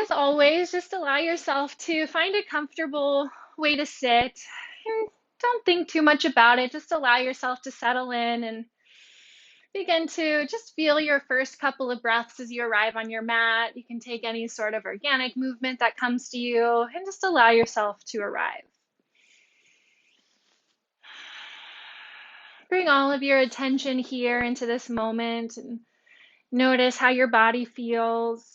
As always, just allow yourself to find a comfortable way to sit and don't think too much about it. Just allow yourself to settle in and begin to just feel your first couple of breaths as you arrive on your mat. You can take any sort of organic movement that comes to you and just allow yourself to arrive. Bring all of your attention here into this moment and notice how your body feels.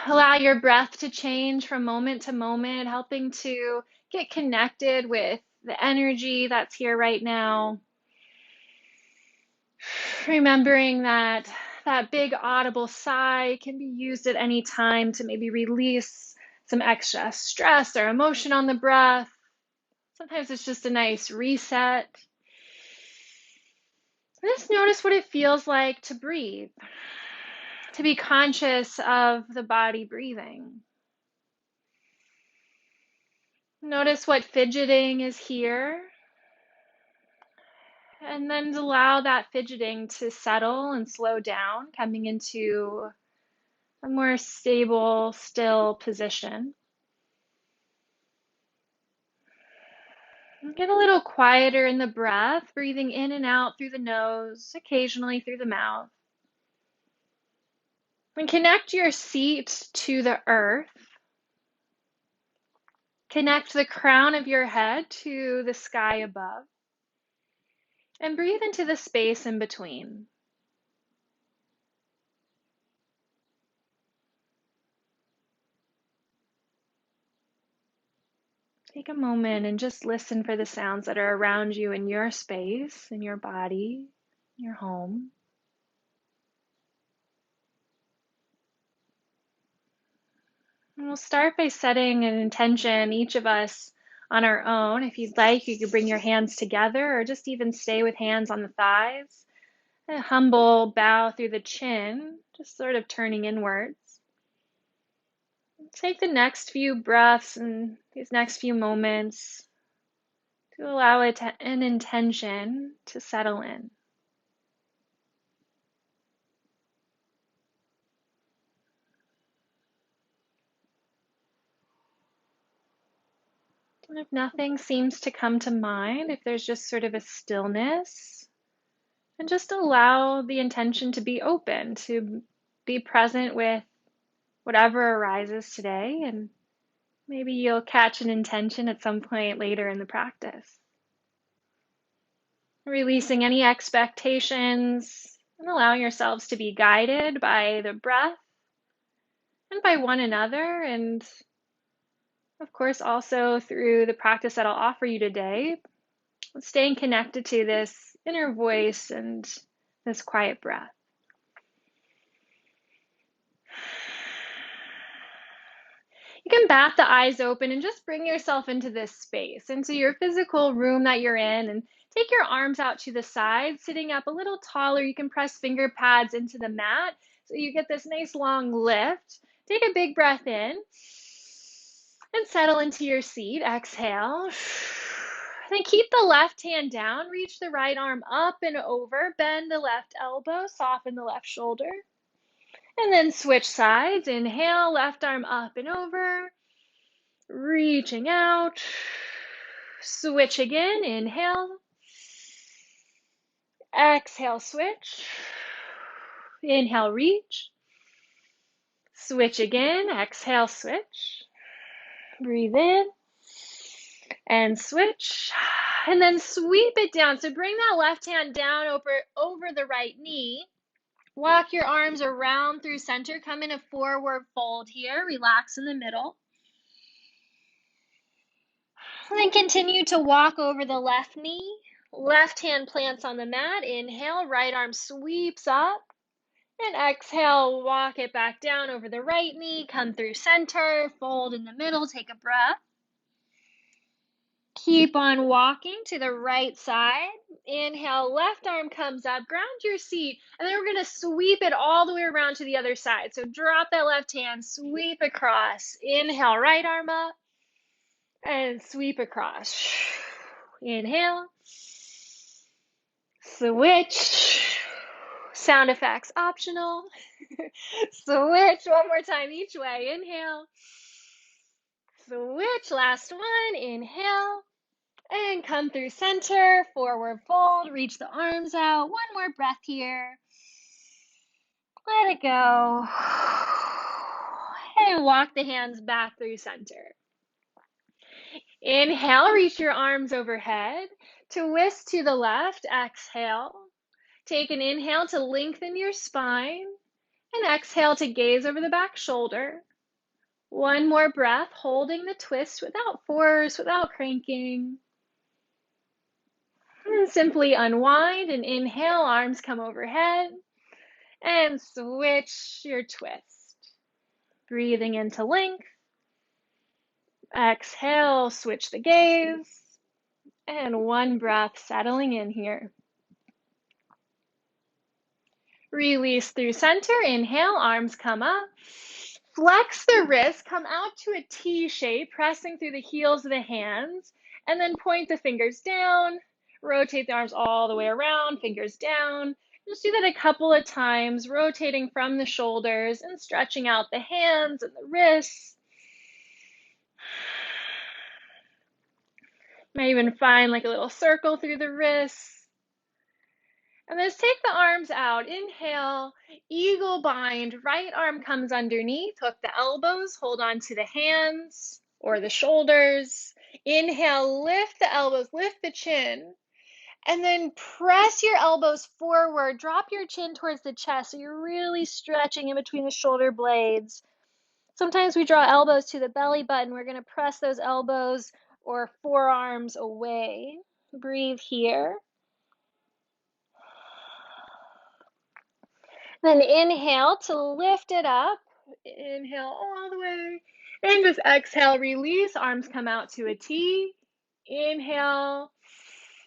Allow your breath to change from moment to moment, helping to get connected with the energy that's here right now. Remembering that that big audible sigh can be used at any time to maybe release some extra stress or emotion on the breath. Sometimes it's just a nice reset. Just notice what it feels like to breathe, to be conscious of the body breathing. Notice what fidgeting is here, and then allow that fidgeting to settle and slow down, coming into a more stable, still position. Get a little quieter in the breath, breathing in and out through the nose, occasionally through the mouth. And connect your seat to the earth. Connect the crown of your head to the sky above. And breathe into the space in between. Take a moment and just listen for the sounds that are around you in your space, in your body, your home. And we'll start by setting an intention, each of us on our own. If you'd like, you could bring your hands together or just even stay with hands on the thighs. A humble bow through the chin, just sort of turning inwards. Take the next few breaths and these next few moments to allow an intention to settle in. And if nothing seems to come to mind, if there's just sort of a stillness, and just allow the intention to be open, to be present with whatever arises today, and maybe you'll catch an intention at some point later in the practice. Releasing any expectations and allowing yourselves to be guided by the breath and by one another, and of course also through the practice that I'll offer you today, staying connected to this inner voice and this quiet breath. You can bat the eyes open and just bring yourself into this space, into your physical room that you're in, and take your arms out to the side, sitting up a little taller. You can press finger pads into the mat so you get this nice long lift. Take a big breath in and settle into your seat. Exhale. Then keep the left hand down, reach the right arm up and over, bend the left elbow, soften the left shoulder. And then switch sides. Inhale, left arm up and over, reaching out. Switch again. Inhale. Exhale, switch. Inhale, reach. Switch again. Exhale, switch. Breathe in and switch. And then sweep it down. So bring that left hand down over the right knee. Walk your arms around through center. Come in a forward fold here. Relax in the middle. And then continue to walk over the left knee. Left hand plants on the mat. Inhale, right arm sweeps up. And exhale, walk it back down over the right knee. Come through center, fold in the middle, take a breath. Keep on walking to the right side. Inhale, left arm comes up, ground your seat, and then we're going to sweep it all the way around to the other side. So drop that left hand, sweep across. Inhale, right arm up, and sweep across. Inhale, switch. Sound effects optional. Switch one more time each way. Inhale. Switch, last one. Inhale. And come through center, forward fold, reach the arms out. One more breath here. Let it go. And walk the hands back through center. Inhale, reach your arms overhead. Twist to the left, exhale. Take an inhale to lengthen your spine. And exhale to gaze over the back shoulder. One more breath, holding the twist without force, without cranking. And simply unwind and inhale, arms come overhead. And switch your twist. Breathing into length. Exhale, switch the gaze. And one breath, settling in here. Release through center. Inhale, arms come up. Flex the wrists, come out to a T shape, pressing through the heels of the hands. And then point the fingers down. Rotate the arms all the way around, fingers down. Just do that a couple of times, rotating from the shoulders and stretching out the hands and the wrists. Might even find like a little circle through the wrists. And let's take the arms out. Inhale, eagle bind. Right arm comes underneath. Hook the elbows. Hold on to the hands or the shoulders. Inhale, lift the elbows, lift the chin. And then press your elbows forward. Drop your chin towards the chest. So you're really stretching in between the shoulder blades. Sometimes we draw elbows to the belly button. We're going to press those elbows or forearms away. Breathe here. Then inhale to lift it up. Inhale all the way. And just exhale, release. Arms come out to a T. Inhale.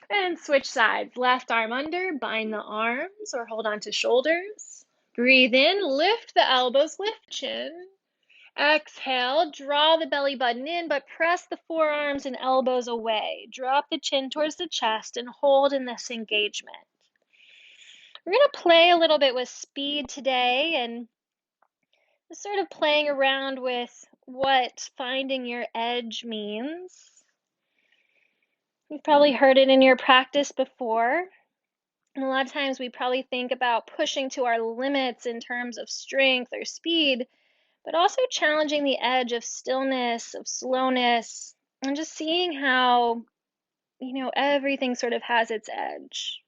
And switch sides. Left arm under, bind the arms or hold on to shoulders. Breathe in, lift the elbows, lift chin. Exhale, draw the belly button in, but press the forearms and elbows away. Drop the chin towards the chest and hold in this engagement. We're going to play a little bit with speed today and just sort of playing around with what finding your edge means. You've probably heard it in your practice before. And a lot of times we probably think about pushing to our limits in terms of strength or speed, but also challenging the edge of stillness, of slowness, and just seeing how, everything sort of has its edge.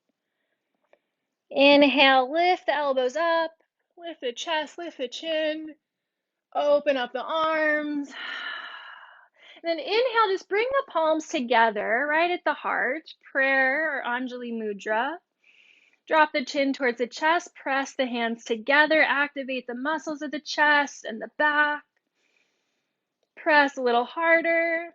Inhale, lift the elbows up, lift the chest, lift the chin, open up the arms. And then inhale, just bring the palms together right at the heart, prayer or Anjali Mudra. Drop the chin towards the chest, press the hands together, activate the muscles of the chest and the back. Press a little harder.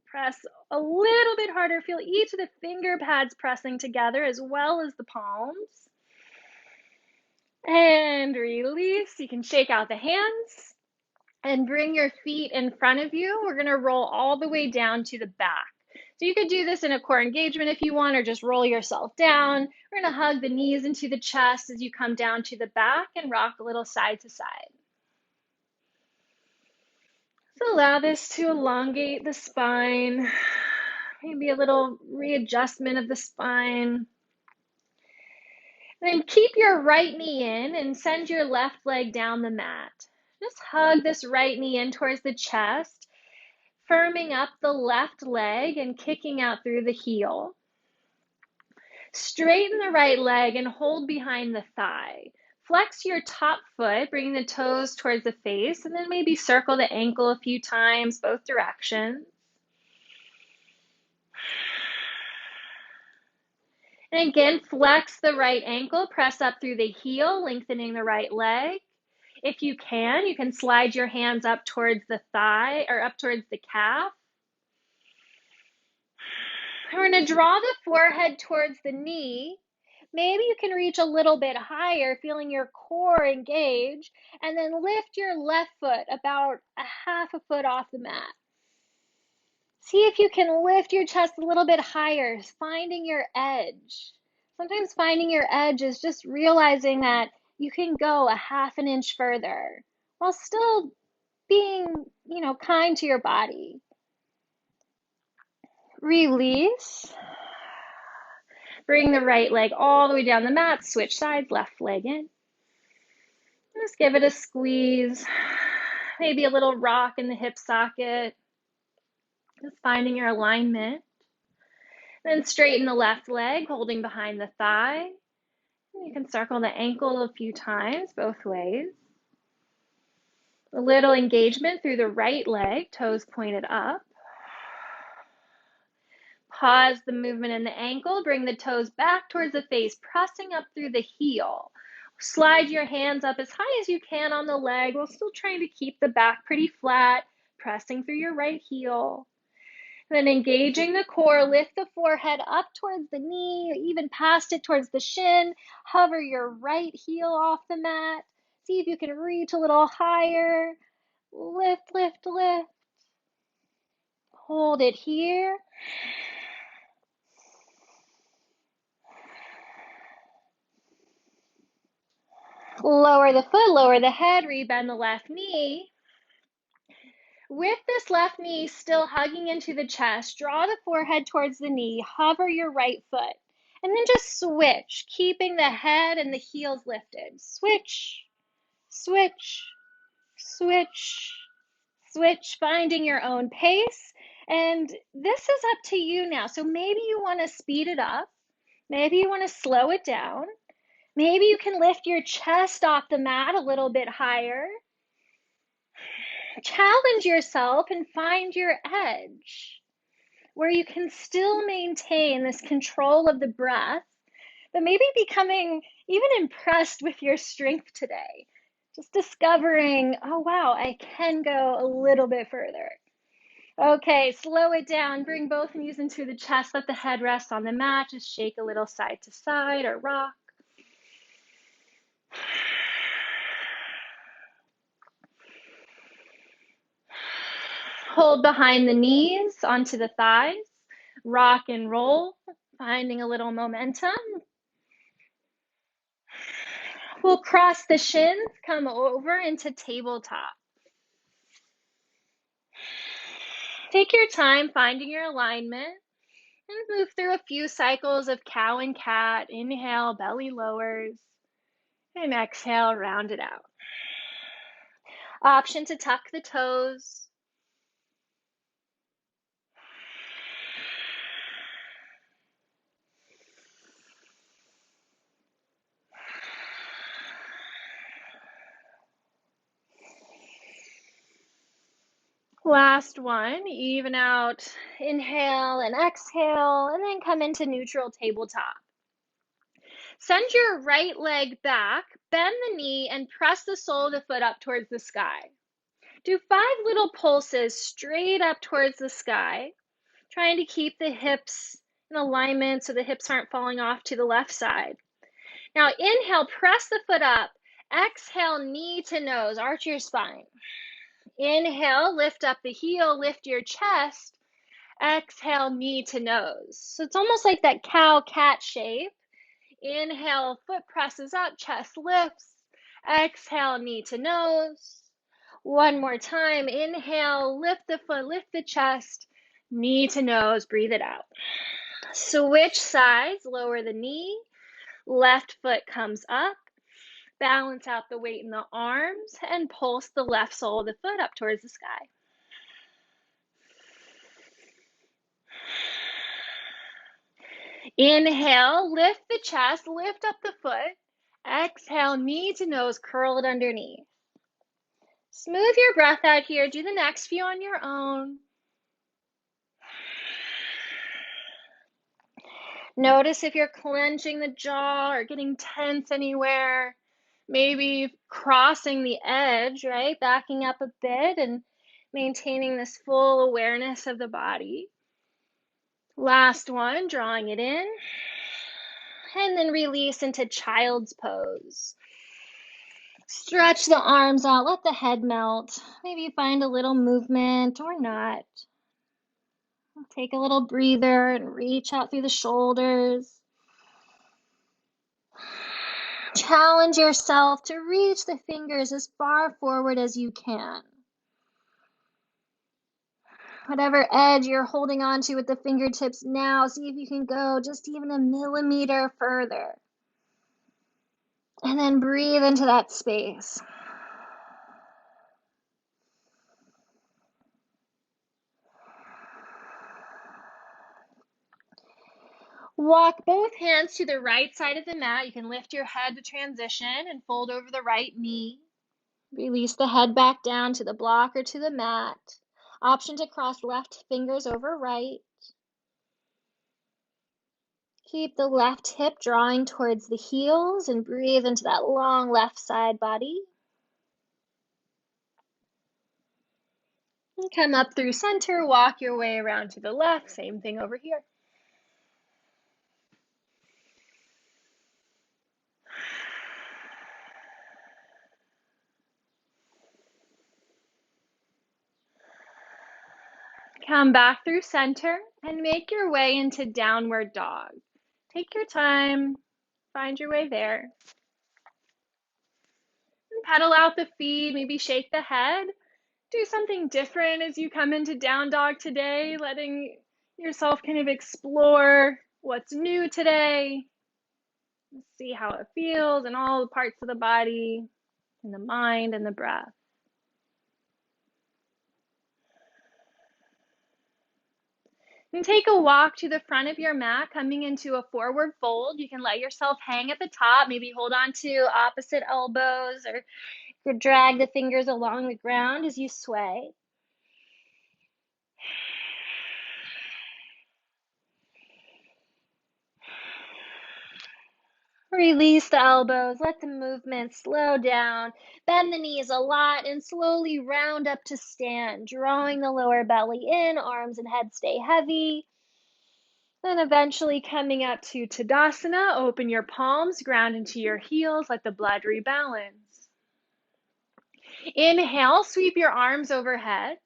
Press a little bit harder. Feel each of the finger pads pressing together as well as the palms. And release. You can shake out the hands and bring your feet in front of you. We're going to roll all the way down to the back. So you could do this in a core engagement if you want, or just roll yourself down. We're going to hug the knees into the chest as you come down to the back and rock a little side to side. So allow this to elongate the spine, maybe a little readjustment of the spine. Then keep your right knee in and send your left leg down the mat. Just hug this right knee in towards the chest, firming up the left leg and kicking out through the heel. Straighten the right leg and hold behind the thigh. Flex your top foot, bringing the toes towards the face, and then maybe circle the ankle a few times, both directions. And again, flex the right ankle, press up through the heel, lengthening the right leg. If you can slide your hands up towards the thigh or up towards the calf. We're going to draw the forehead towards the knee. Maybe you can reach a little bit higher, feeling your core engage, and then lift your left foot about a half a foot off the mat. See if you can lift your chest a little bit higher, finding your edge. Sometimes finding your edge is just realizing that you can go a half an inch further while still being, kind to your body. Release. Bring the right leg all the way down the mat. Switch sides, left leg in. Just give it a squeeze. Maybe a little rock in the hip socket. Just finding your alignment. Then straighten the left leg, holding behind the thigh. You can circle the ankle a few times, both ways. A little engagement through the right leg, toes pointed up. Pause the movement in the ankle, bring the toes back towards the face, pressing up through the heel. Slide your hands up as high as you can on the leg while still trying to keep the back pretty flat, pressing through your right heel. Then engaging the core, lift the forehead up towards the knee, even past it towards the shin. Hover your right heel off the mat. See if you can reach a little higher. Lift, lift, lift. Hold it here. Lower the foot, lower the head, rebend the left knee. With this left knee still hugging into the chest, draw the forehead towards the knee, hover your right foot, and then just switch, keeping the head and the heels lifted. Switch, switch, switch, switch, finding your own pace. And this is up to you now. So maybe you want to speed it up. Maybe you want to slow it down. Maybe you can lift your chest off the mat a little bit higher. Challenge yourself and find your edge where you can still maintain this control of the breath, but maybe becoming even impressed with your strength today. Just discovering, oh wow, I can go a little bit further. Okay, slow it down. Bring both knees into the chest. Let the head rest on the mat. Just shake a little side to side or rock. Hold behind the knees onto the thighs. Rock and roll, finding a little momentum. We'll cross the shins, come over into tabletop. Take your time finding your alignment and move through a few cycles of cow and cat. Inhale, belly lowers, and exhale, round it out. Option to tuck the toes. Last one, even out, inhale and exhale, and then come into neutral tabletop. Send your right leg back, bend the knee, and press the sole of the foot up towards the sky. Do 5 little pulses straight up towards the sky, trying to keep the hips in alignment so the hips aren't falling off to the left side. Now inhale, press the foot up. Exhale, knee to nose, arch your spine. Inhale, lift up the heel, lift your chest. Exhale, knee to nose. So it's almost like that cow-cat shape. Inhale, foot presses up, chest lifts. Exhale, knee to nose. One more time. Inhale, lift the foot, lift the chest, knee to nose, breathe it out. Switch sides, lower the knee, left foot comes up. Balance out the weight in the arms and pulse the left sole of the foot up towards the sky. Inhale, lift the chest, lift up the foot. Exhale, knee to nose, curl it underneath. Smooth your breath out here. Do the next few on your own. Notice if you're clenching the jaw or getting tense anywhere. Maybe crossing the edge, right? Backing up a bit and maintaining this full awareness of the body. Last one, drawing it in. And then release into child's pose. Stretch the arms out, let the head melt. Maybe you find a little movement or not. Take a little breather and reach out through the shoulders. Challenge yourself to reach the fingers as far forward as you can. Whatever edge you're holding on to with the fingertips now, see if you can go just even a millimeter further. And then breathe into that space. Walk both hands to the right side of the mat. You can lift your head to transition and fold over the right knee. Release the head back down to the block or to the mat. Option to cross left fingers over right. Keep the left hip drawing towards the heels and breathe into that long left side body. And come up through center, walk your way around to the left. Same thing over here. Come back through center and make your way into downward dog. Take your time, find your way there. And pedal out the feet, maybe shake the head. Do something different as you come into down dog today, letting yourself kind of explore what's new today. See how it feels in all the parts of the body, and the mind and the breath. And take a walk to the front of your mat, coming into a forward fold. You can let yourself hang at the top, maybe hold on to opposite elbows or drag the fingers along the ground as you sway. Release the elbows, let the movement slow down. Bend the knees a lot and slowly round up to stand, drawing the lower belly in, arms and head stay heavy. Then eventually coming up to Tadasana, open your palms, ground into your heels, let the blood rebalance. Inhale, sweep your arms overhead.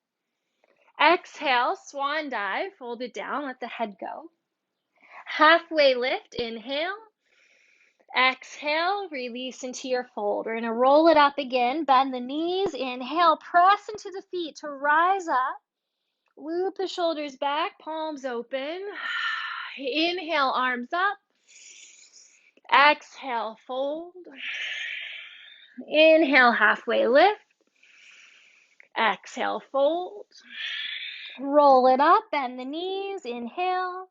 Exhale, swan dive, fold it down, let the head go. Halfway lift, inhale. Exhale, release into your fold. We're gonna roll it up again, bend the knees, inhale, press into the feet to rise up. Loop the shoulders back, palms open. Inhale, arms up. Exhale, fold. Inhale, halfway lift. Exhale, fold. Roll it up, bend the knees, inhale.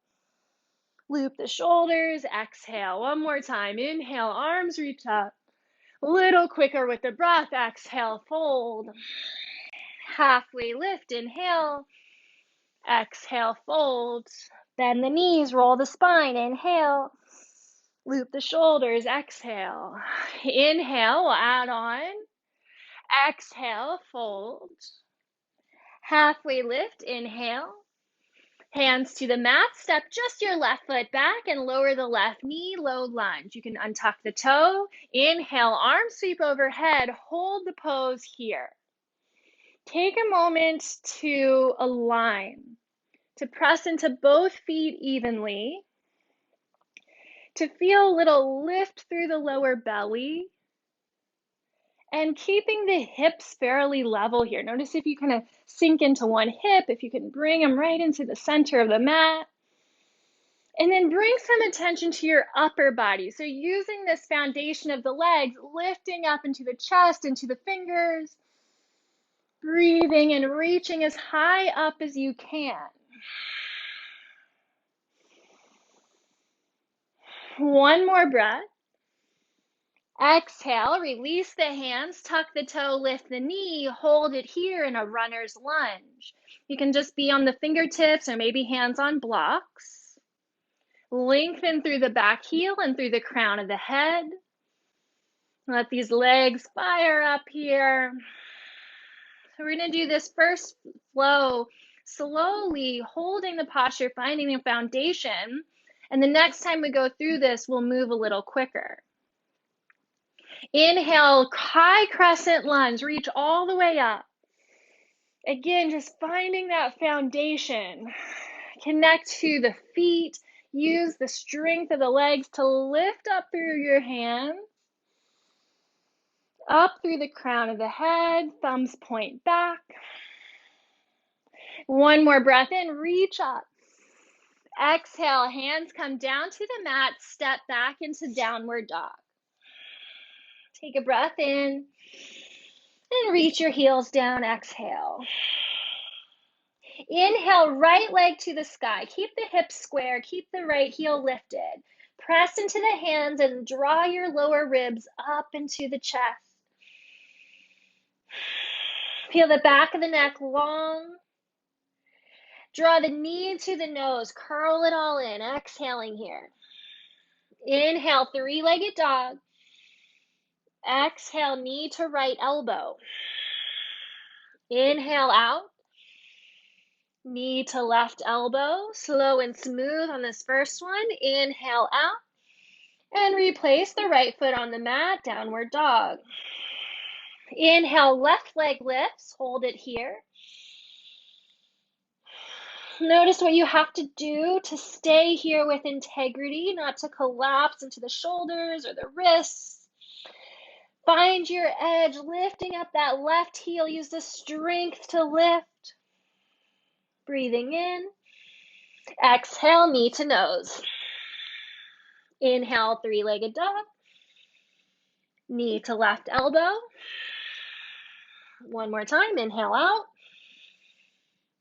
Loop the shoulders, exhale. One more time. Inhale, arms reach up. A little quicker with the breath. Exhale, fold. Halfway lift, inhale. Exhale, fold. Bend the knees, roll the spine, inhale. Loop the shoulders, exhale. Inhale, we'll add on. Exhale, fold. Halfway lift, inhale. Hands to the mat, step just your left foot back and lower the left knee, low lunge. You can untuck the toe. Inhale, arm sweep overhead. Hold the pose here. Take a moment to align, to press into both feet evenly, to feel a little lift through the lower belly, and keeping the hips fairly level here. Notice if you kind of sink into one hip, if you can bring them right into the center of the mat. And then bring some attention to your upper body. So using this foundation of the legs, lifting up into the chest, into the fingers, breathing and reaching as high up as you can. One more breath. Exhale, release the hands, tuck the toe, lift the knee, hold it here in a runner's lunge. You can just be on the fingertips or maybe hands on blocks. Lengthen through the back heel and through the crown of the head. Let these legs fire up here. So we're going to do this first flow, slowly holding the posture, finding the foundation. And the next time we go through this, we'll move a little quicker. Inhale, high crescent lunge, reach all the way up. Again, just finding that foundation. Connect to the feet. Use the strength of the legs to lift up through your hands. Up through the crown of the head, thumbs point back. One more breath in, reach up. Exhale, hands come down to the mat, step back into downward dog. Take a breath in and reach your heels down, exhale. Inhale, right leg to the sky. Keep the hips square, keep the right heel lifted. Press into the hands and draw your lower ribs up into the chest. Feel the back of the neck long. Draw the knee to the nose, curl it all in, exhaling here. Inhale, three-legged dog. Exhale, knee to right elbow. Inhale out. Knee to left elbow. Slow and smooth on this first one. Inhale out. And replace the right foot on the mat, downward dog. Inhale, left leg lifts. Hold it here. Notice what you have to do to stay here with integrity, not to collapse into the shoulders or the wrists. Find your edge, lifting up that left heel. Use the strength to lift. Breathing in. Exhale, knee to nose. Inhale, three-legged dog. Knee to left elbow. One more time. Inhale out.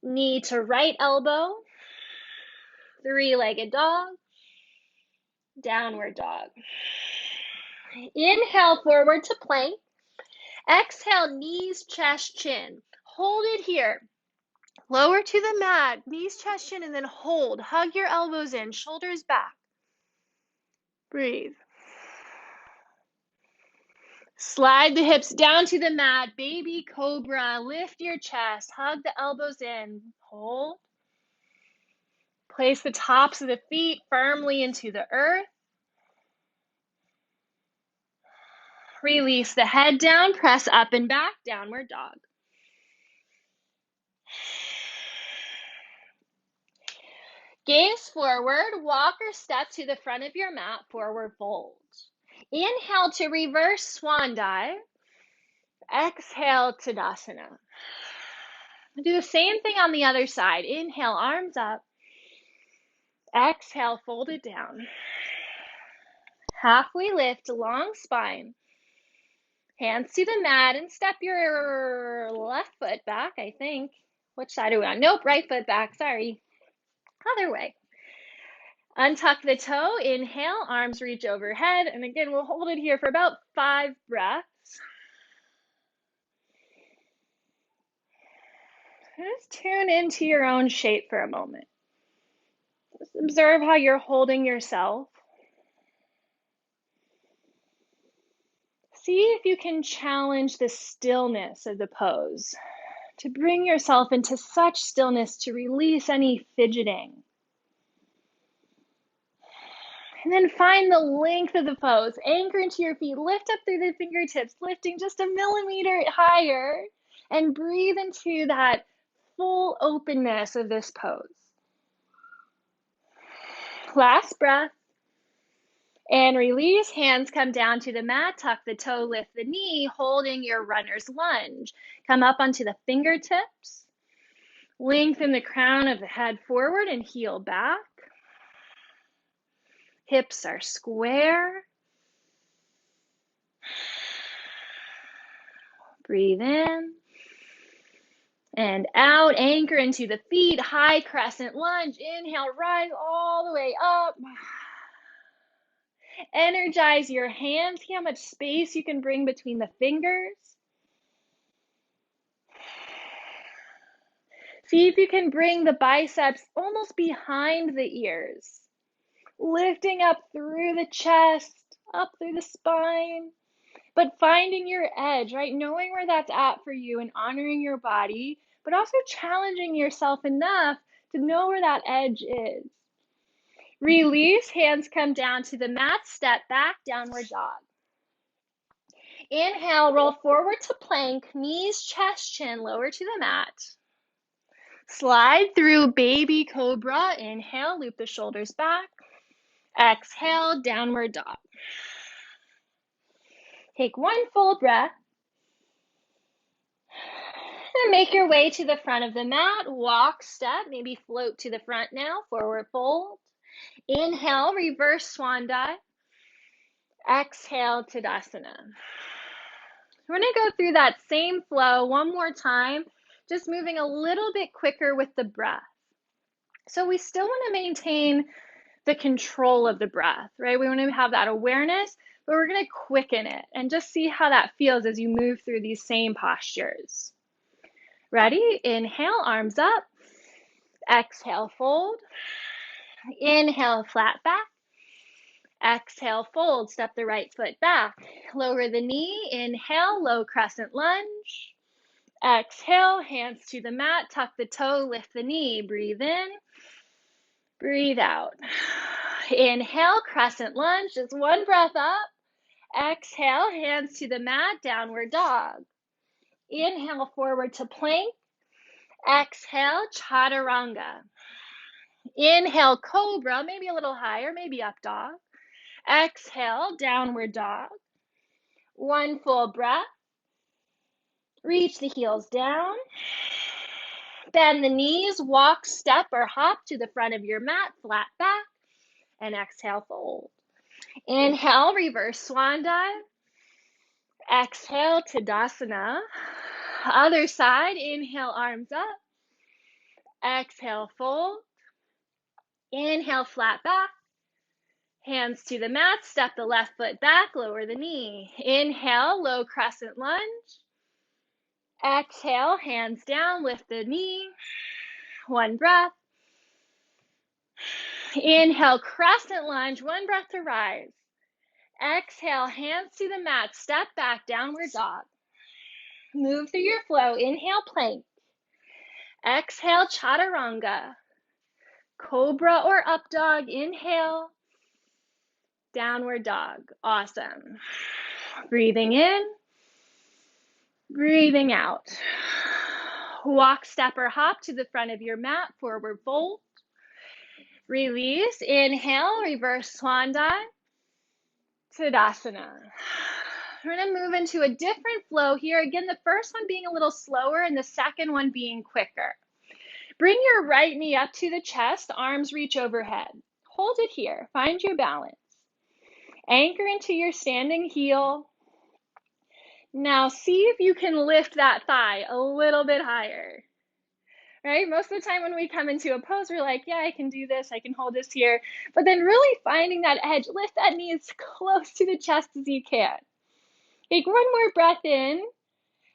Knee to right elbow. Three-legged dog. Downward dog. Inhale, forward to plank. Exhale, knees, chest, chin. Hold it here. Lower to the mat, knees, chest, chin, and then hold. Hug your elbows in, shoulders back. Breathe. Slide the hips down to the mat, baby cobra. Lift your chest, hug the elbows in, hold. Place the tops of the feet firmly into the earth. Release the head down, press up and back, downward dog. Gaze forward, walk or step to the front of your mat, forward fold. Inhale to reverse swan dive. Exhale, Tadasana. Do the same thing on the other side. Inhale, arms up. Exhale, fold it down. Halfway lift, long spine. Hands to the mat and step your left foot back, I think. Which side are we on? Nope, right foot back, sorry. Other way. Untuck the toe, inhale, arms reach overhead, and again, we'll hold it here for about 5 breaths. Just tune into your own shape for a moment. Just observe how you're holding yourself. See if you can challenge the stillness of the pose, to bring yourself into such stillness to release any fidgeting. And then find the length of the pose. Anchor into your feet. Lift up through the fingertips, lifting just a millimeter higher. And breathe into that full openness of this pose. Last breath. And release. Hands come down to the mat. Tuck the toe, lift the knee, holding your runner's lunge. Come up onto the fingertips. Lengthen the crown of the head forward and heel back. Hips are square. Breathe in and out. Anchor into the feet. High crescent lunge. Inhale, rise all the way up. Energize your hands. See how much space you can bring between the fingers. See if you can bring the biceps almost behind the ears. Lifting up through the chest, up through the spine. But finding your edge, right? Knowing where that's at for you and honoring your body, but also challenging yourself enough to know where that edge is. Release, hands come down to the mat, step back, downward dog. Inhale, roll forward to plank, knees, chest, chin, lower to the mat. Slide through baby cobra. Inhale, loop the shoulders back. Exhale, downward dog. Take one full breath. And make your way to the front of the mat. Walk, step, maybe float to the front now. Forward fold. Inhale, reverse swan dive. Exhale, Tadasana. We're going to go through that same flow one more time, just moving a little bit quicker with the breath. So we still want to maintain the control of the breath, right? We want to have that awareness, but we're going to quicken it and just see how that feels as you move through these same postures. Ready? Inhale, arms up. Exhale, fold. Inhale, flat back. Exhale, fold. Step the right foot back. Lower the knee. Inhale, low crescent lunge. Exhale, hands to the mat. Tuck the toe, lift the knee. Breathe in. Breathe out. Inhale, crescent lunge. Just one breath up. Exhale, hands to the mat. Downward dog. Inhale, forward to plank. Exhale, chaturanga. Inhale, cobra, maybe a little higher, maybe up dog. Exhale, downward dog. One full breath. Reach the heels down. Bend the knees, walk, step, or hop to the front of your mat, flat back, and exhale, fold. Inhale, reverse swan dive. Exhale, Tadasana. Other side, inhale, arms up. Exhale, fold. Inhale, flat back. Hands to the mat, step the left foot back, lower the knee. Inhale, low crescent lunge. Exhale, hands down, lift the knee. One breath. Inhale, crescent lunge, one breath to rise. Exhale, hands to the mat, step back, downward dog. Move through your flow. Inhale, plank. Exhale, chaturanga. Cobra or up dog, inhale. Downward dog, awesome. Breathing in, breathing out. Walk, step, or hop to the front of your mat, forward fold. Release, inhale, reverse swan dive, Tadasana. We're going to move into a different flow here. Again, the first one being a little slower and the second one being quicker. Bring your right knee up to the chest, arms reach overhead. Hold it here, find your balance. Anchor into your standing heel. Now see if you can lift that thigh a little bit higher. Right? Most of the time when we come into a pose, we're like, yeah, I can do this, I can hold this here. But then really finding that edge, lift that knee as close to the chest as you can. Take one more breath in,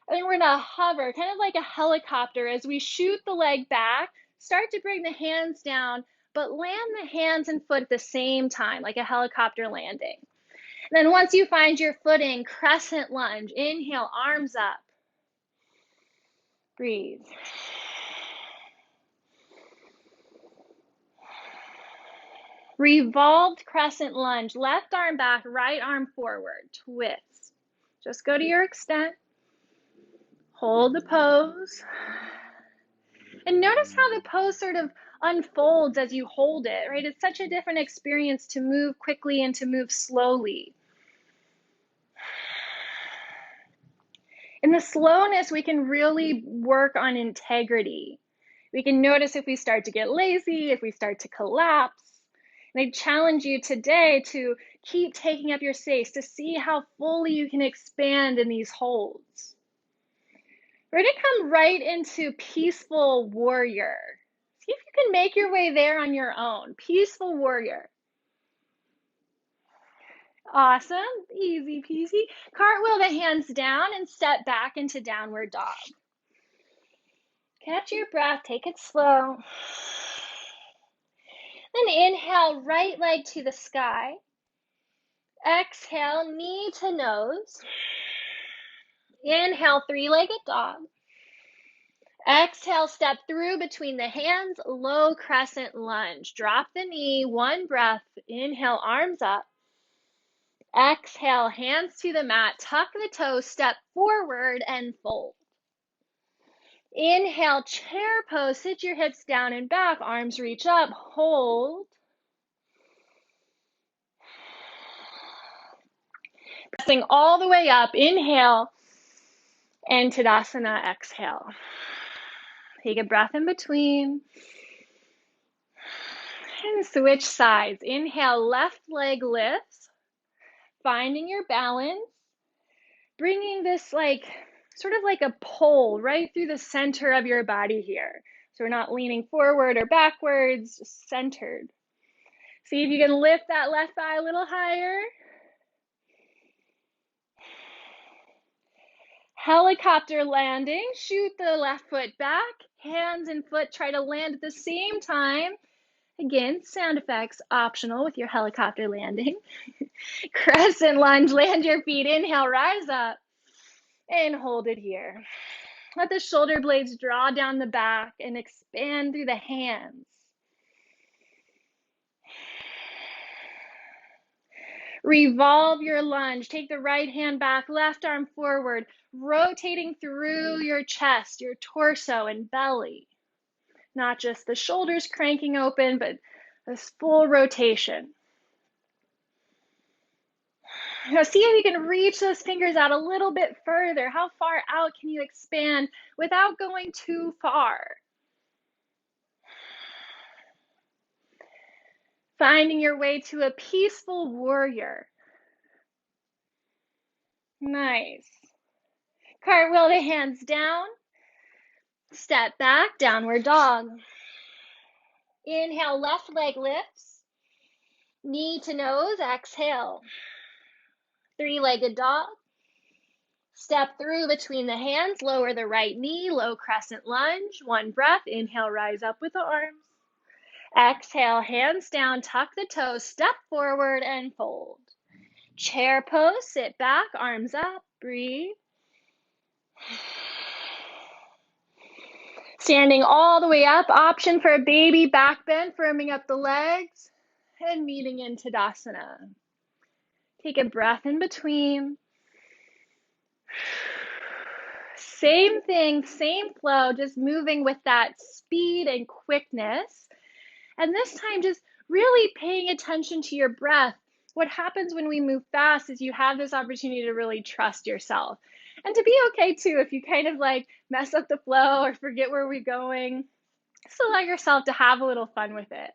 and then we're gonna hover, kind of like a helicopter as we shoot the leg back, start to bring the hands down, but land the hands and foot at the same time, like a helicopter landing. And then once you find your footing, crescent lunge, inhale, arms up. Breathe. Revolved crescent lunge, left arm back, right arm forward, twist. Just go to your extent. Hold the pose. And notice how the pose sort of unfolds as you hold it, right? It's such a different experience to move quickly and to move slowly. In the slowness, we can really work on integrity. We can notice if we start to get lazy, if we start to collapse. And I challenge you today to keep taking up your space, to see how fully you can expand in these holds. We're going to come right into peaceful warrior. See if you can make your way there on your own. Peaceful warrior. Awesome. Easy peasy. Cartwheel the hands down and step back into downward dog. Catch your breath. Take it slow. Then inhale, right leg to the sky. Exhale, knee to nose. Inhale, three-legged dog. Exhale, step through between the hands, low crescent lunge. Drop the knee, one breath. Inhale, arms up. Exhale, hands to the mat. Tuck the toes, step forward and fold. Inhale, chair pose. Sit your hips down and back. Arms reach up. Hold. Pressing all the way up, inhale, and Tadasana, exhale. Take a breath in between. And switch sides. Inhale, left leg lifts, finding your balance, bringing this sort of like a pull right through the center of your body here. So we're not leaning forward or backwards, just centered. See if you can lift that left thigh a little higher. Helicopter landing, shoot the left foot back, hands and foot try to land at the same time. Again, sound effects optional with your helicopter landing. Crescent lunge, land your feet, inhale, rise up, and hold it here. Let the shoulder blades draw down the back and expand through the hands. Revolve your lunge. Take the right hand back, left arm forward, rotating through your chest, your torso and belly. Not just the shoulders cranking open, but this full rotation. Now see if you can reach those fingers out a little bit further. How far out can you expand without going too far? Finding your way to a peaceful warrior. Nice. Cartwheel the hands down. Step back, downward dog. Inhale, left leg lifts. Knee to nose, exhale. Three-legged dog. Step through between the hands, lower the right knee, low crescent lunge. One breath, inhale, rise up with the arms. Exhale, hands down, tuck the toes, step forward and fold. Chair pose, sit back, arms up, breathe. Standing all the way up, option for a baby back bend, firming up the legs and meeting in Tadasana. Take a breath in between. Same thing, same flow, just moving with that speed and quickness. And this time, just really paying attention to your breath. What happens when we move fast is you have this opportunity to really trust yourself. And to be okay too, if you kind of mess up the flow or forget where we're going, just allow yourself to have a little fun with it.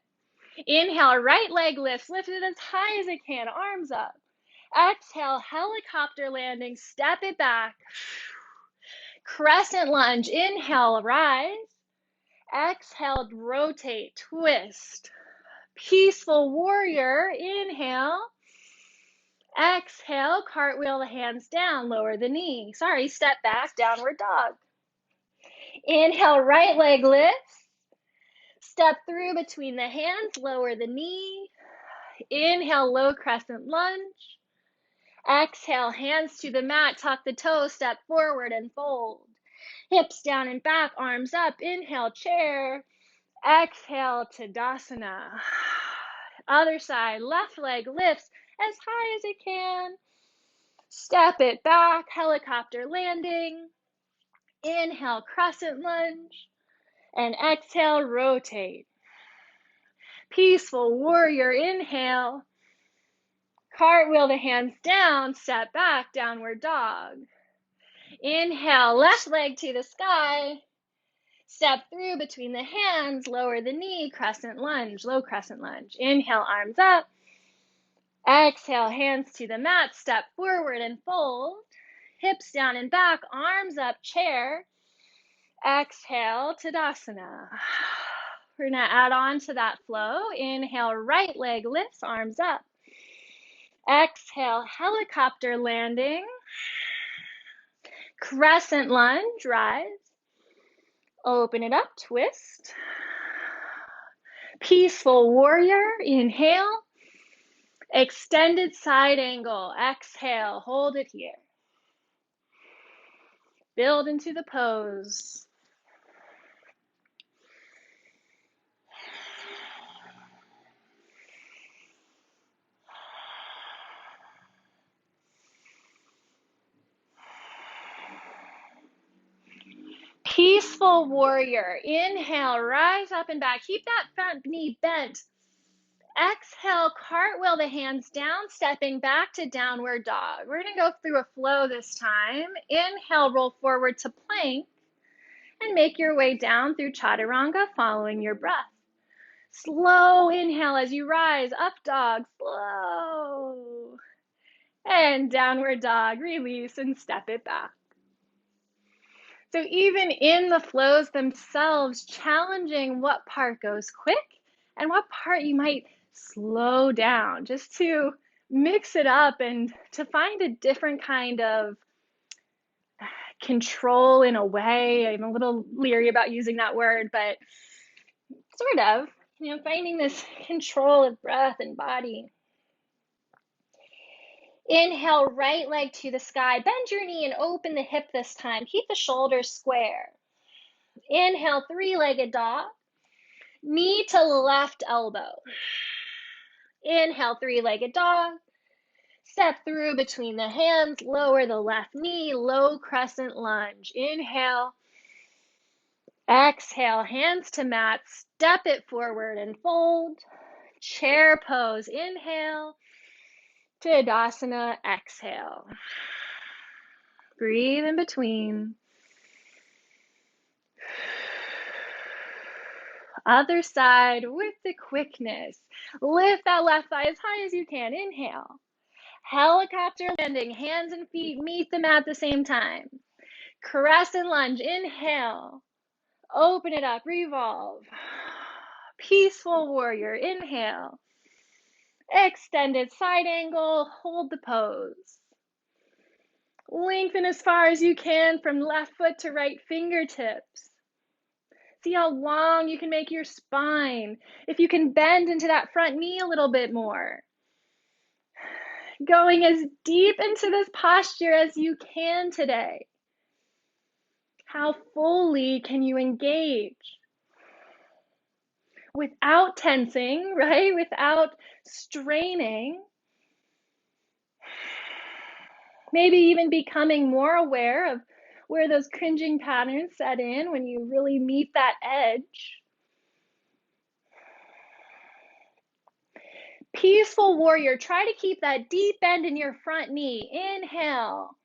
Inhale, right leg lifts, lift it as high as it can, arms up. Exhale, helicopter landing, step it back. Crescent lunge, inhale, rise. Exhale, rotate, twist. Peaceful warrior, inhale. Exhale, cartwheel the hands down, lower the knee. Step back, downward dog. Inhale, right leg lifts. Step through between the hands, lower the knee. Inhale, low crescent lunge. Exhale, hands to the mat, tuck the toes, step forward and fold. Hips down and back, arms up. Inhale, chair. Exhale, Tadasana. Other side, left leg lifts as high as it can. Step it back, helicopter landing. Inhale, crescent lunge. And exhale, rotate. Peaceful warrior, inhale. Cartwheel the hands down, step back, downward dog. Inhale, left leg to the sky. Step through between the hands, lower the knee, crescent lunge, low crescent lunge. Inhale, arms up. Exhale, hands to the mat, step forward and fold. Hips down and back, arms up, chair. Exhale, Tadasana. We're gonna add on to that flow. Inhale, right leg lifts, arms up. Exhale, helicopter landing. Crescent lunge, rise. Open it up, twist. Peaceful warrior, inhale. Extended side angle, exhale, hold it here. Build into the pose. Peaceful warrior, inhale, rise up and back. Keep that front knee bent. Exhale, cartwheel the hands down, stepping back to downward dog. We're gonna go through a flow this time. Inhale, roll forward to plank and make your way down through chaturanga, following your breath. Slow inhale as you rise, up dog, slow. And downward dog, release and step it back. So even in the flows themselves, challenging what part goes quick and what part you might slow down, just to mix it up and to find a different kind of control in a way. I'm a little leery about using that word, but sort of, finding this control of breath and body. Inhale, right leg to the sky. Bend your knee and open the hip this time. Keep the shoulders square. Inhale, three-legged dog. Knee to left elbow. Inhale, three-legged dog. Step through between the hands. Lower the left knee. Low crescent lunge. Inhale. Exhale, hands to mat. Step it forward and fold. Chair pose. Inhale. Tadasana. Exhale. Breathe in between. Other side with the quickness. Lift that left thigh as high as you can. Inhale. Helicopter landing. Hands and feet meet the mat at the same time. Crescent lunge. Inhale. Open it up. Revolve. Peaceful warrior. Inhale. Extended side angle. Hold the pose. Lengthen as far as you can from left foot to right fingertips. See how long you can make your spine. If you can bend into that front knee a little bit more. Going as deep into this posture as you can today. How fully can you engage? Without tensing, right? Without straining. Maybe even becoming more aware of where those cringing patterns set in when you really meet that edge. Peaceful warrior, try to keep that deep bend in your front knee. Inhale.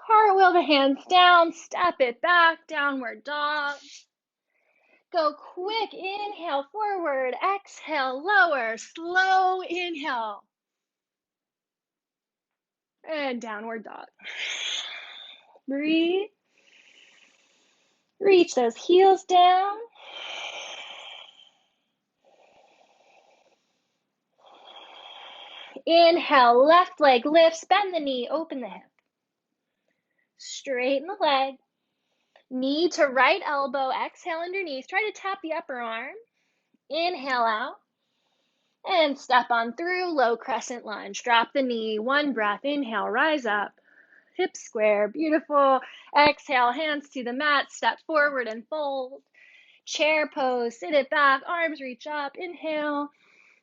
Cartwheel the hands down, step it back, downward dog. Go quick, inhale, forward, exhale, lower, slow inhale. And downward dog. Breathe. Reach those heels down. Inhale, left leg lifts, bend the knee, open the hip. Straighten the leg. Knee to right elbow, exhale underneath. Try to tap the upper arm. Inhale out. And step on through, low crescent lunge. Drop the knee, one breath. Inhale, rise up. Hips square, beautiful. Exhale, hands to the mat. Step forward and fold. Chair pose, sit it back, arms reach up. Inhale.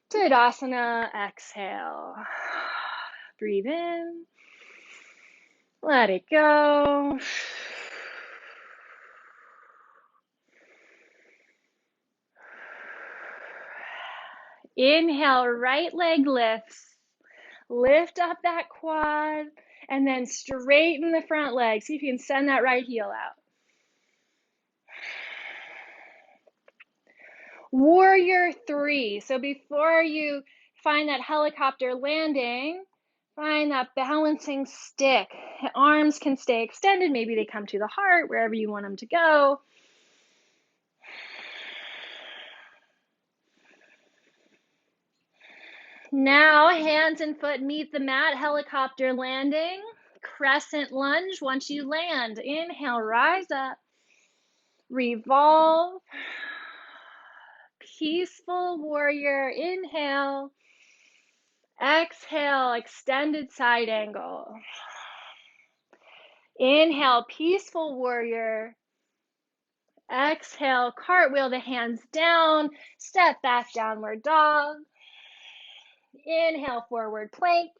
Tadasana, exhale. Breathe in. Let it go. Inhale, right leg lifts. Lift up that quad and then straighten the front leg. See if you can send that right heel out. Warrior 3. So before you find that helicopter landing, find that balancing stick. Arms can stay extended. Maybe they come to the heart, wherever you want them to go. Now, hands and foot meet the mat, helicopter landing, crescent lunge. Once you land, inhale, rise up, revolve, peaceful warrior, inhale, exhale, extended side angle. Inhale, peaceful warrior, exhale, cartwheel the hands down, step back, downward dog. Inhale, forward plank.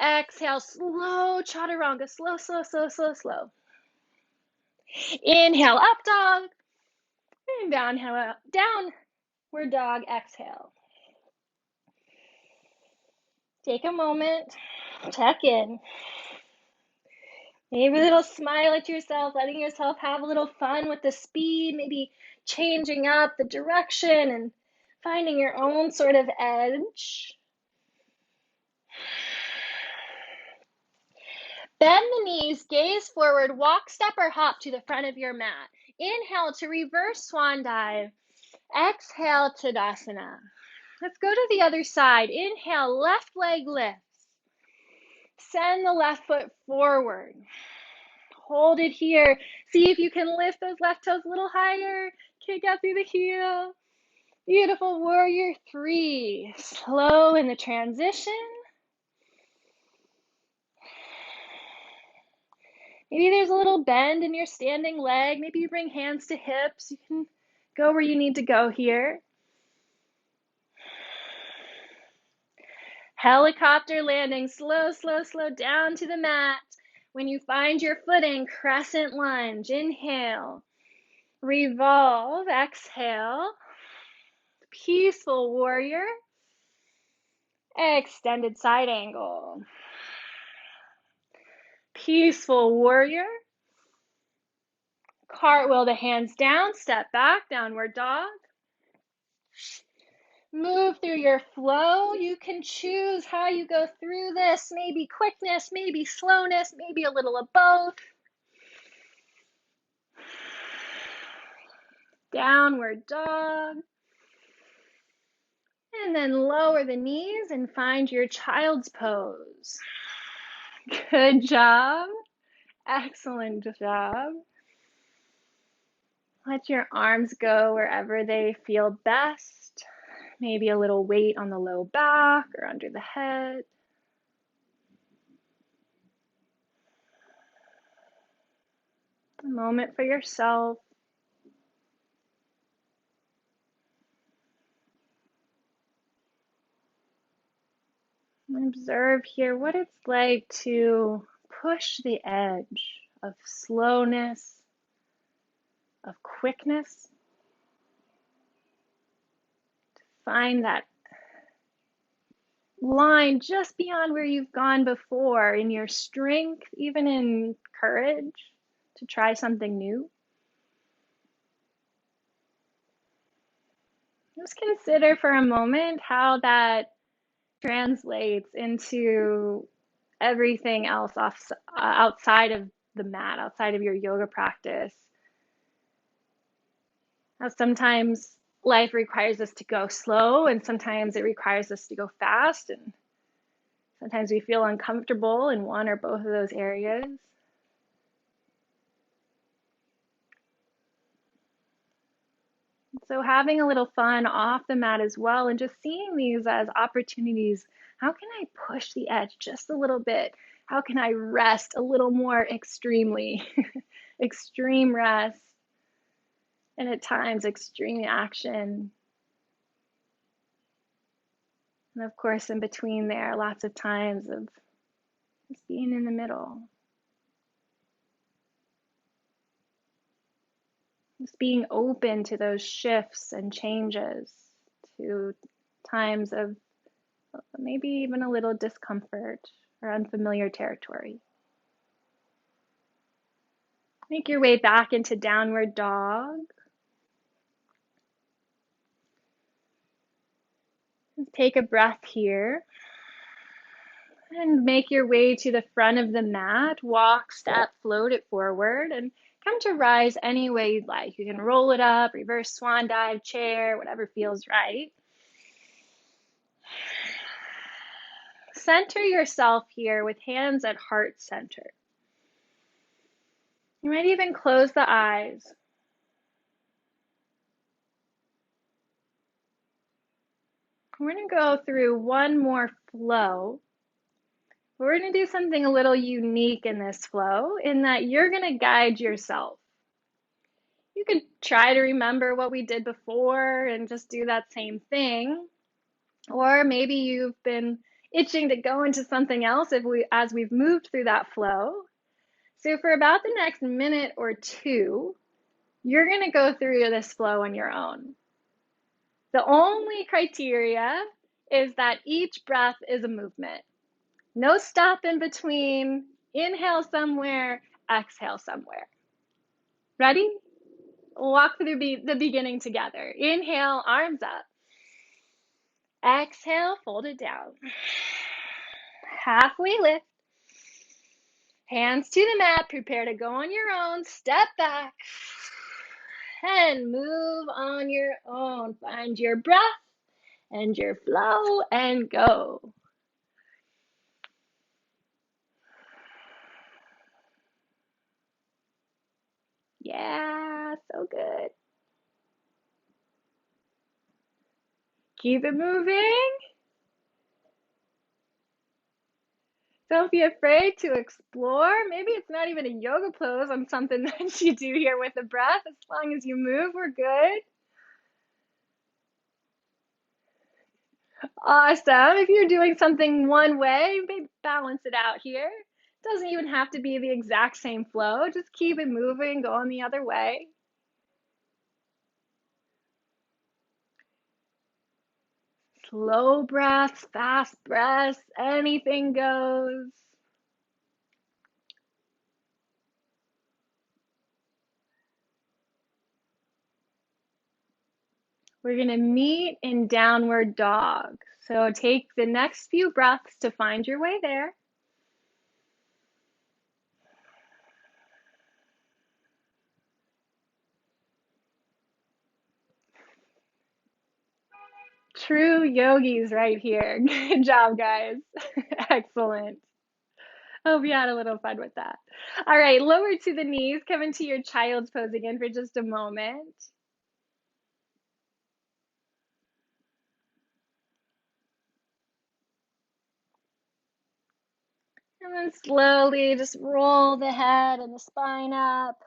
Exhale, slow chaturanga, slow, slow, slow, slow, slow. Inhale, up dog. And downward dog, exhale. Take a moment, check in. Maybe a little smile at yourself, letting yourself have a little fun with the speed, maybe changing up the direction and finding your own sort of edge. Bend the knees, gaze forward, walk, step, or hop to the front of your mat. Inhale to reverse swan dive. Exhale, Tadasana. Let's go to the other side. Inhale, left leg lifts. Send the left foot forward. Hold it here. See if you can lift those left toes a little higher. Kick out through the heel. Beautiful warrior 3. Slow in the transition. Maybe there's a little bend in your standing leg. Maybe you bring hands to hips. You can go where you need to go here. Helicopter landing. Slow, slow, slow down to the mat. When you find your footing, crescent lunge. Inhale. Revolve. Exhale. Peaceful warrior. Extended side angle. Peaceful warrior. Cartwheel the hands down, step back, downward dog. Move through your flow. You can choose how you go through this. Maybe quickness, maybe slowness, maybe a little of both. Downward dog. And then lower the knees and find your child's pose. Good job. Excellent job. Let your arms go wherever they feel best. Maybe a little weight on the low back or under the head. A moment for yourself. Observe here what it's like to push the edge of slowness, of quickness. Find that line just beyond where you've gone before in your strength, even in courage to try something new. Just consider for a moment how that translates into everything else outside of the mat, outside of your yoga practice. Now, sometimes life requires us to go slow, and sometimes it requires us to go fast, and sometimes we feel uncomfortable in one or both of those areas. So having a little fun off the mat as well, and just seeing these as opportunities. How can I push the edge just a little bit? How can I rest a little more extremely? Extreme rest, and at times extreme action. And of course, in between there, lots of times of just being in the middle. Just being open to those shifts and changes, to times of maybe even a little discomfort or unfamiliar territory. Make your way back into downward dog. Take a breath here. And make your way to the front of the mat. Walk, step, float it forward, and come to rise any way you'd like. You can roll it up, reverse swan dive, chair, whatever feels right. Center yourself here with hands at heart center. You might even close the eyes. We're going to go through one more flow. We're going to do something a little unique in this flow, in that you're going to guide yourself. You could try to remember what we did before and just do that same thing. Or maybe you've been itching to go into something else as we've moved through that flow. So for about the next minute or two, you're going to go through this flow on your own. The only criteria is that each breath is a movement. No stop in between. Inhale somewhere, exhale somewhere. Ready? Walk through the beginning together. Inhale, arms up. Exhale, fold it down. Halfway lift. Hands to the mat. Prepare to go on your own. Step back. And move on your own. Find your breath and your flow and go. Yeah, so good. Keep it moving. Don't be afraid to explore. Maybe it's not even a yoga pose on something that you do here with the breath. As long as you move, we're good. Awesome. If you're doing something one way, maybe balance it out here. Doesn't even have to be the exact same flow. Just keep it moving, going the other way. Slow breaths, fast breaths, anything goes. We're going to meet in downward dog. So take the next few breaths to find your way there. True yogis right here. Good job, guys. Excellent. Hope you had a little fun with that. All right, lower to the knees. Come into your child's pose again for just a moment. And then slowly just roll the head and the spine up.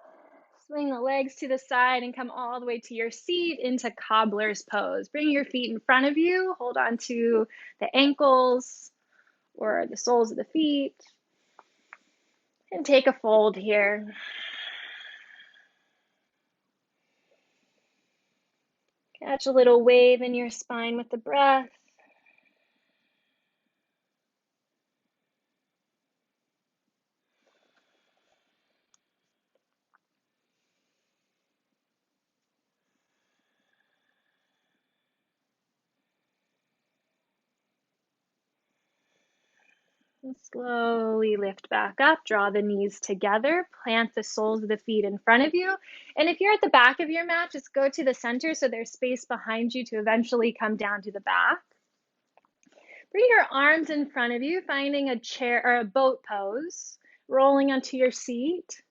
Swing the legs to the side and come all the way to your seat into cobbler's pose. Bring your feet in front of you. Hold on to the ankles or the soles of the feet. And take a fold here. Catch a little wave in your spine with the breath. And slowly lift back up, draw the knees together, plant the soles of the feet in front of you. And if you're at the back of your mat, just go to the center so there's space behind you to eventually come down to the back. Bring your arms in front of you, finding a chair or a boat pose, rolling onto your seat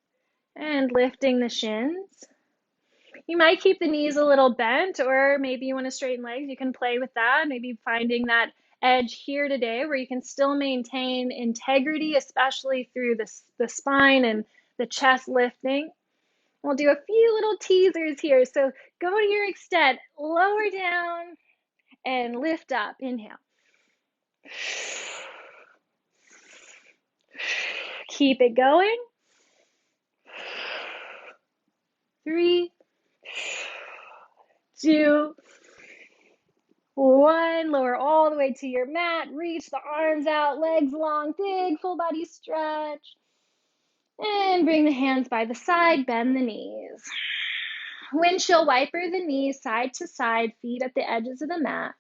and lifting the shins. You might keep the knees a little bent, or maybe you want to straighten legs. You can play with that, maybe finding that edge here today where you can still maintain integrity, especially through the spine and the chest lifting. We'll do a few little teasers here. So go to your extent, lower down and lift up. Inhale. Keep it going. 3, 2, 1. Lower all the way to your mat. Reach the arms out, legs long, big full body stretch. And bring the hands by the side, bend the knees. Windshield wiper the knees side to side, feet at the edges of the mat.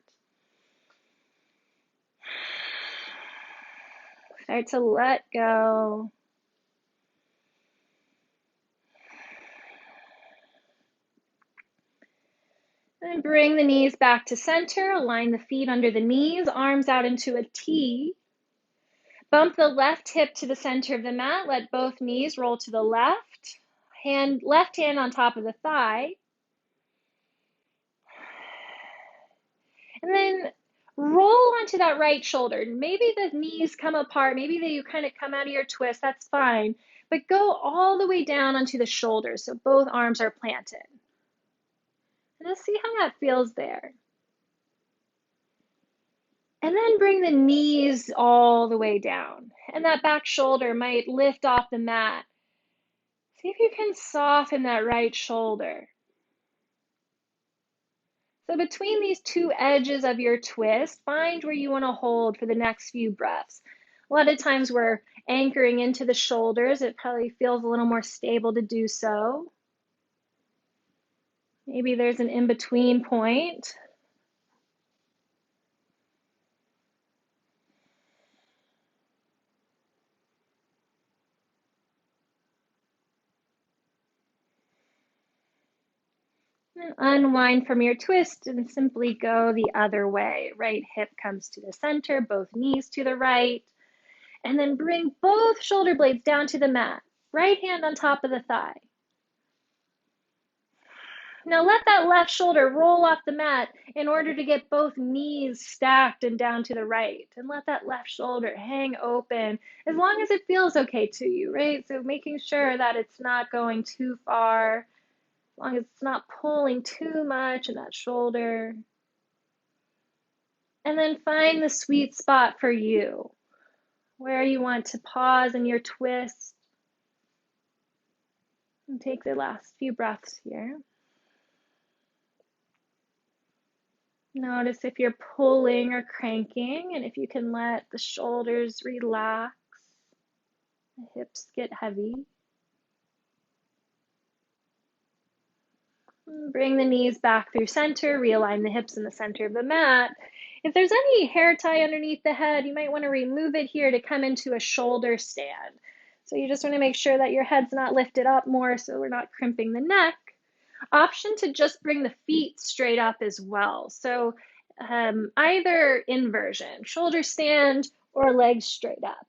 Start to let go. And bring the knees back to center. Align the feet under the knees, arms out into a T. Bump the left hip to the center of the mat. Let both knees roll to the left. Left hand on top of the thigh. And then roll onto that right shoulder. Maybe the knees come apart. Maybe you kind of come out of your twist. That's fine. But go all the way down onto the shoulders so both arms are planted. And let's see how that feels there. And then bring the knees all the way down. And that back shoulder might lift off the mat. See if you can soften that right shoulder. So between these two edges of your twist, find where you want to hold for the next few breaths. A lot of times we're anchoring into the shoulders. It probably feels a little more stable to do so. Maybe there's an in-between point. And unwind from your twist and simply go the other way. Right hip comes to the center, both knees to the right. And then bring both shoulder blades down to the mat. Right hand on top of the thigh. Now let that left shoulder roll off the mat in order to get both knees stacked and down to the right. And let that left shoulder hang open as long as it feels okay to you, right? So making sure that it's not going too far, as long as it's not pulling too much in that shoulder. And then find the sweet spot for you, where you want to pause in your twist. And take the last few breaths here. Notice if you're pulling or cranking, and if you can let the shoulders relax, the hips get heavy. Bring the knees back through center, realign the hips in the center of the mat. If there's any hair tie underneath the head, you might want to remove it here to come into a shoulder stand. So you just want to make sure that your head's not lifted up more so we're not crimping the neck. Option to just bring the feet straight up as well. So either inversion, shoulder stand or legs straight up.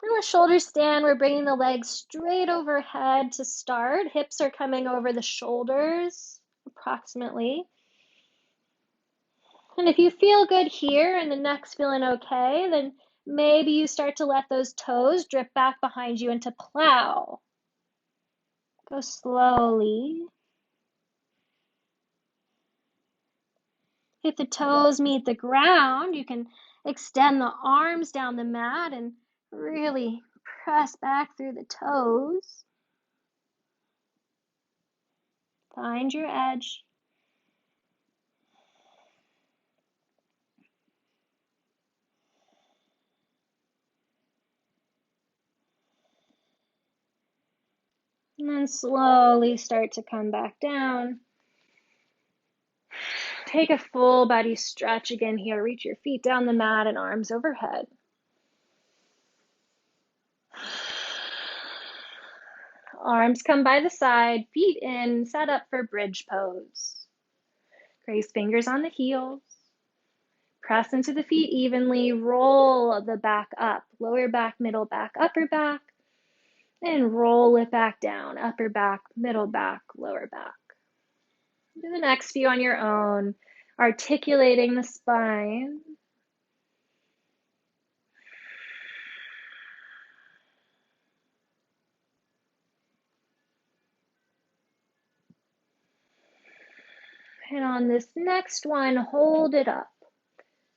In a shoulder stand, we're bringing the legs straight overhead to start. Hips are coming over the shoulders approximately. And if you feel good here and the neck's feeling okay, then maybe you start to let those toes drip back behind you into plow. Go slowly. If the toes meet the ground, you can extend the arms down the mat and really press back through the toes. Find your edge. And then slowly start to come back down. Take a full body stretch again here. Reach your feet down the mat and arms overhead. Arms come by the side, feet in, set up for bridge pose. Grace fingers on the heels. Press into the feet evenly, roll the back up, lower back, middle back, upper back, and roll it back down, upper back, middle back, lower back. Do the next few on your own, articulating the spine. And on this next one, hold it up.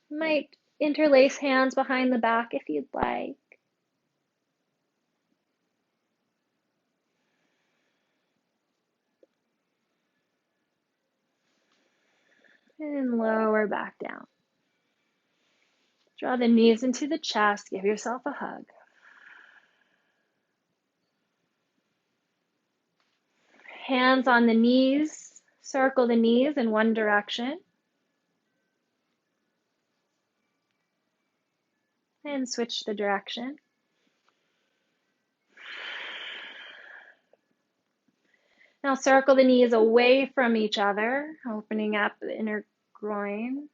You might interlace hands behind the back if you'd like. And lower back down. Draw the knees into the chest. Give yourself a hug. Hands on the knees. Circle the knees in one direction. And switch the direction. Now circle the knees away from each other, opening up the inner groin.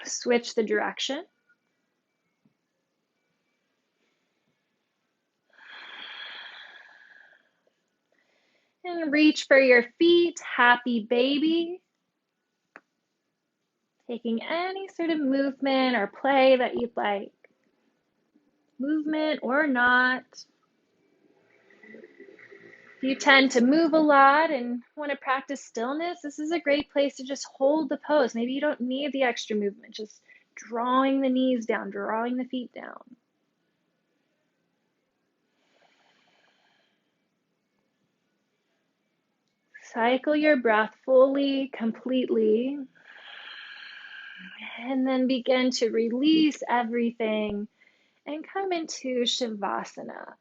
Switch the direction. And reach for your feet, happy baby. Taking any sort of movement or play that you'd like. Movement or not. If you tend to move a lot and want to practice stillness, this is a great place to just hold the pose. Maybe you don't need the extra movement, just drawing the knees down, drawing the feet down. Cycle your breath fully, completely, and then begin to release everything and come into Shavasana.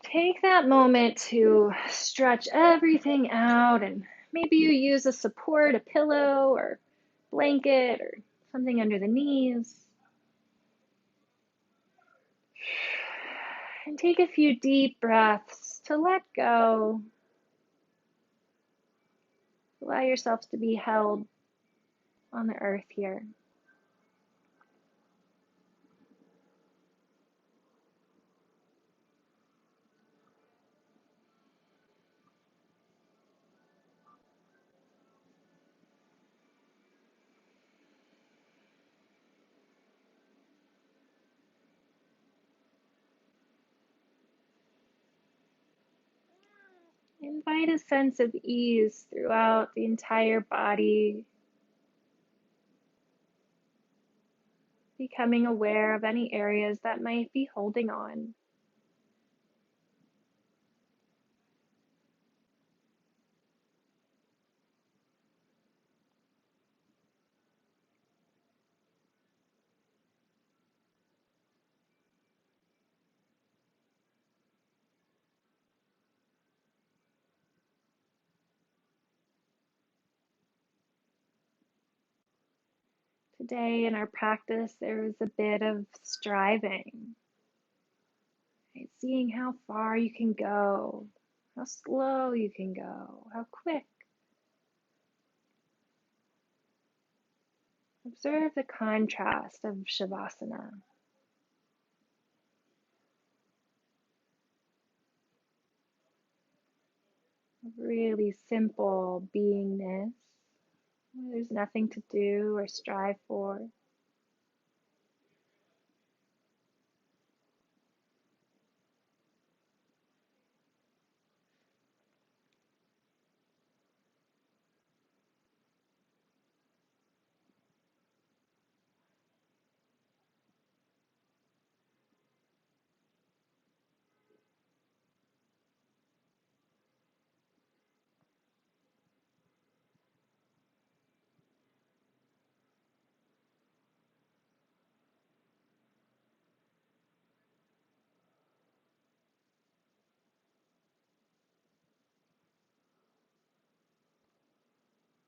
Take that moment to stretch everything out, and maybe you use a support, a pillow or blanket or something under the knees. And take a few deep breaths to let go. Allow yourself to be held on the earth here. Invite a sense of ease throughout the entire body, becoming aware of any areas that might be holding on. Today in our practice, there is a bit of striving, right? Seeing how far you can go, how slow you can go, how quick. Observe the contrast of Shavasana. Really simple beingness. There's nothing to do or strive for.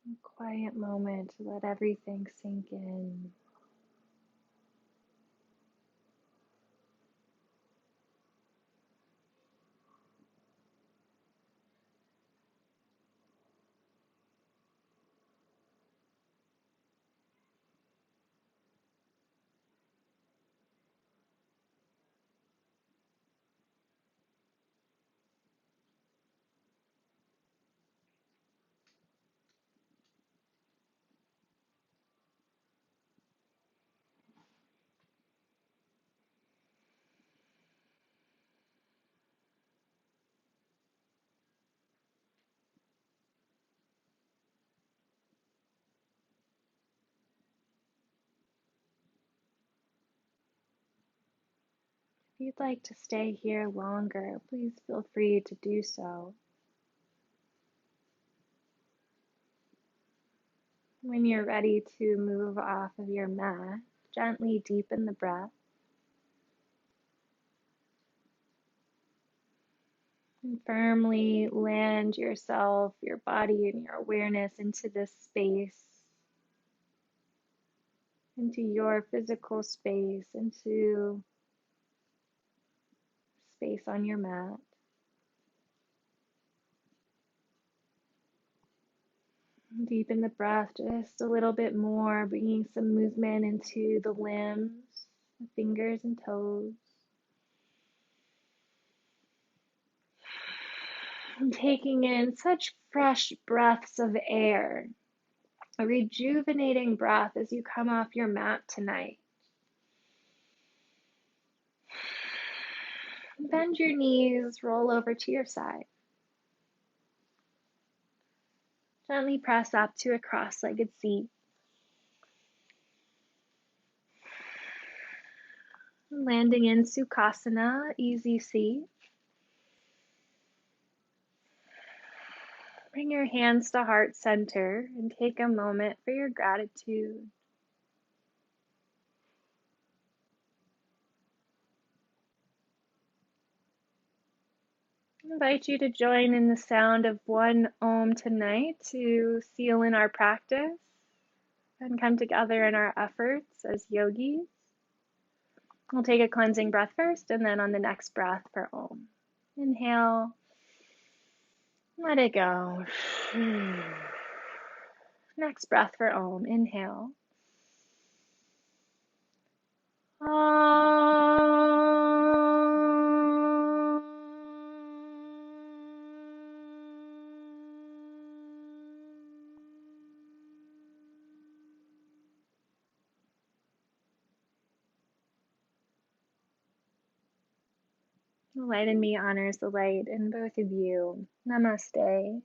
A quiet moment to let everything sink in. If you'd like to stay here longer, please feel free to do so. When you're ready to move off of your mat, gently deepen the breath and firmly land yourself, your body, and your awareness into this space, into your physical space, into space on your mat. Deepen the breath just a little bit more, bringing some movement into the limbs, the fingers and toes. And taking in such fresh breaths of air, a rejuvenating breath as you come off your mat tonight. Bend your knees, roll over to your side. Gently press up to a cross-legged seat. Landing in Sukhasana, easy seat. Bring your hands to heart center and take a moment for your gratitude. I invite you to join in the sound of one Om tonight to seal in our practice and come together in our efforts as yogis. We'll take a cleansing breath first, and then on the next breath for Om. Inhale, let it go. Next breath for Om. Inhale. The light in me honors the light in both of you. Namaste.